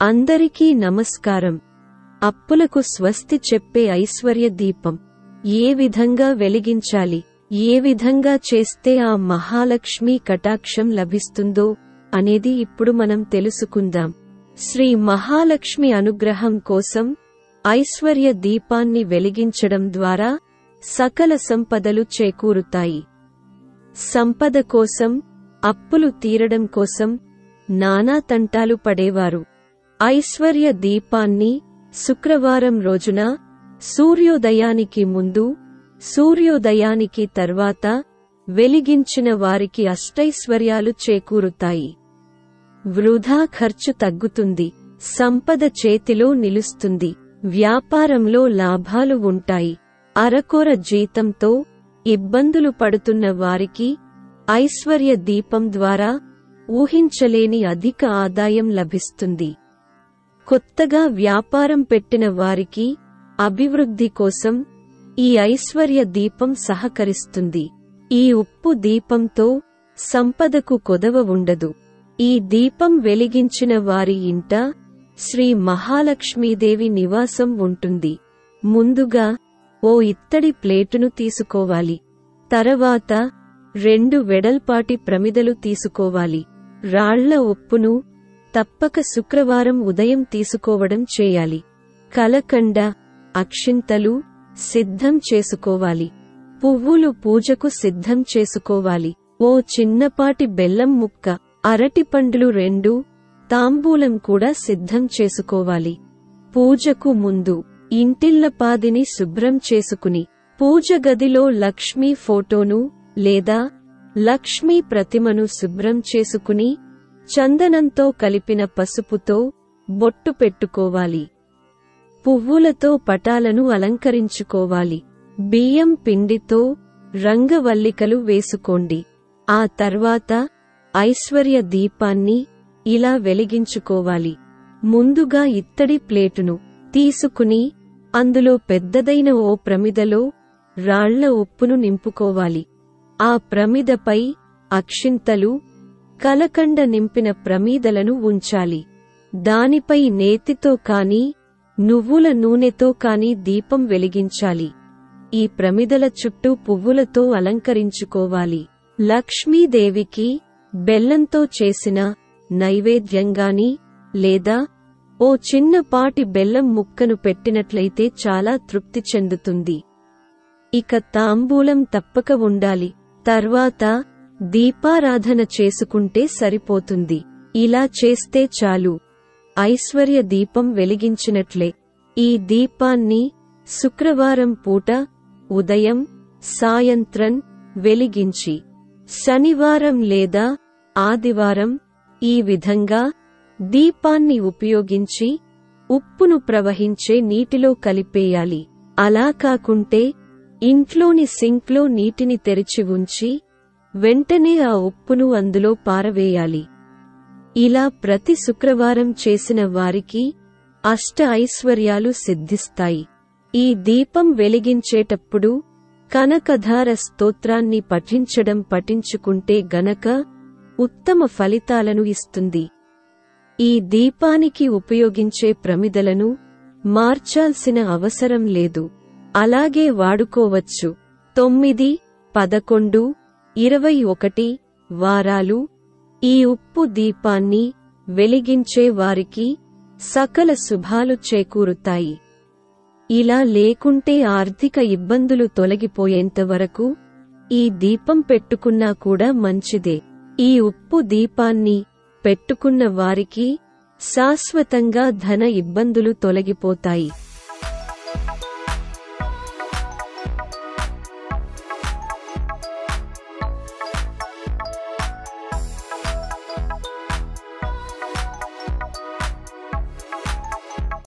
అందరికీ నమస్కారం. అప్పులకు స్వస్తి చెప్పే ఐశ్వర్య దీపం ఏ విధంగా వెలిగించాలి, ఏ విధంగా చేస్తే ఆ మహాలక్ష్మి కటాక్షం లభిస్తుందో అనేది ఇప్పుడు మనం తెలుసుకుందాం. శ్రీ మహాలక్ష్మి అనుగ్రహం కోసం ఐశ్వర్య దీపాన్ని వెలిగించడం ద్వారా సకల సంపదలు చేకూరుతాయి. సంపద కోసం, అప్పులు తీరడం కోసం నానా తంటాలు పడేవారు ఐశ్వర్య దీపాన్ని శుక్రవారం రోజున సూర్యోదయానికి ముందు, సూర్యోదయానికి తర్వాత వెలిగించిన వారికి అష్టైశ్వర్యాలు చేకూరుతాయి. వృధా ఖర్చు తగ్గుతుంది, సంపద చేతిలో నిలుస్తుంది, వ్యాపారంలో లాభాలు ఉంటాయి. అరకొర జీతంతో ఇబ్బందులు పడుతున్న వారికి ఐశ్వర్య దీపం ద్వారా ఊహించలేని అధిక ఆదాయం లభిస్తుంది. కొత్తగా వ్యాపారం పెట్టిన వారికి అభివృద్ధి కోసం ఈ ఐశ్వర్య దీపం సహకరిస్తుంది. ఈ ఉప్పు దీపంతో సంపదకు కొదవ ఉండదు. ఈ దీపం వెలిగించిన వారి ఇంట శ్రీ మహాలక్ష్మీదేవి నివాసం ఉంటుంది. ముందుగా ఓ ఇత్తడి ప్లేటును తీసుకోవాలి. తర్వాత 2 వెడల్పాటి ప్రమిదలు తీసుకోవాలి. రాళ్ల ఉప్పును తప్పక శుక్రవారం ఉదయం తీసుకోవడం చేయాలి. కలకండ, అక్షింతలు సిద్ధం చేసుకోవాలి. పువ్వులు పూజకు సిద్ధం చేసుకోవాలి. ఓ చిన్నపాటి బెల్లం ముక్క, అరటిపండ్లు 2, తాంబూలం కూడా సిద్ధం చేసుకోవాలి. పూజకు ముందు ఇంటిల్లపాదిని శుభ్రం చేసుకుని పూజ గదిలో లక్ష్మీ ఫోటోను లేదా లక్ష్మీ ప్రతిమను శుభ్రం చేసుకుని చందనంతో కలిపిన పసుపుతో బొట్టు పెట్టుకోవాలి. పువ్వులతో పటాలను అలంకరించుకోవాలి. బియ్యం పిండితో రంగవల్లికలు వేసుకోండి. ఆ తర్వాత ఐశ్వర్య దీపాన్ని ఇలా వెలిగించుకోవాలి. ముందుగా ఇత్తడి ప్లేటును తీసుకుని అందులో పెద్దదైన ఓ ప్రమిదలో రాళ్ల ఉప్పును నింపుకోవాలి. ఆ ప్రమిదపై అక్షింతలు, కలకండ నింపిన ప్రమీదలను ఉంచాలి. దానిపై నేతితో కాని, నువ్వుల నూనెతో కాని దీపం వెలిగించాలి. ఈ ప్రమిదల చుట్టూ పువ్వులతో అలంకరించుకోవాలి. లక్ష్మీదేవికి బెల్లంతో చేసిన నైవేద్యంగాని లేదా ఓ చిన్నపాటి బెల్లం ముక్కను పెట్టినట్లయితే చాలా తృప్తి చెందుతుంది. ఇక తాంబూలం తప్పక ఉండాలి. తర్వాత దీపారాధన చేసుకుంటే సరిపోతుంది. ఇలా చేస్తే చాలు, ఐశ్వర్య దీపం వెలిగించినట్లే. ఈ దీపాన్ని శుక్రవారం పూట ఉదయం, సాయంత్రం వెలిగించి శనివారం లేదా ఆదివారం ఈ విధంగా దీపాన్ని ఉపయోగించి ఉప్పును ప్రవహించే నీటిలో కలిపేయాలి. అలా కాకుంటే ఇంట్లోని సింక్లో నీటిని తెరిచి ఉంచి వెంటనే ఆ ఉప్పును అందులో పారవేయాలి. ఇలా ప్రతి శుక్రవారం చేసిన వారికి అష్ట ఐశ్వర్యాలు సిద్ధిస్తాయి. ఈ దీపం వెలిగించేటప్పుడు కనకధార స్తోత్రాన్ని పఠించుకుంటే గనక ఉత్తమ ఫలితాలను ఇస్తుంది. ఈ దీపానికి ఉపయోగించే ప్రమిదలను మార్చాల్సిన అవసరం లేదు. అలాగే వాడుకోవచ్చు. 9, 11, 21 వారాలు ఈ ఉప్పు దీపాన్ని వెలిగించే వారికి సకల శుభాలు చేకూరుతాయి. ఇలా లేకుంటే ఆర్థిక ఇబ్బందులు తొలగిపోయేంత వరకు ఈ దీపం పెట్టుకున్నా కూడా మంచిదే. ఈ ఉప్పు దీపాన్ని పెట్టుకున్న వారికి శాశ్వతంగా ధన ఇబ్బందులు తొలగిపోతాయి.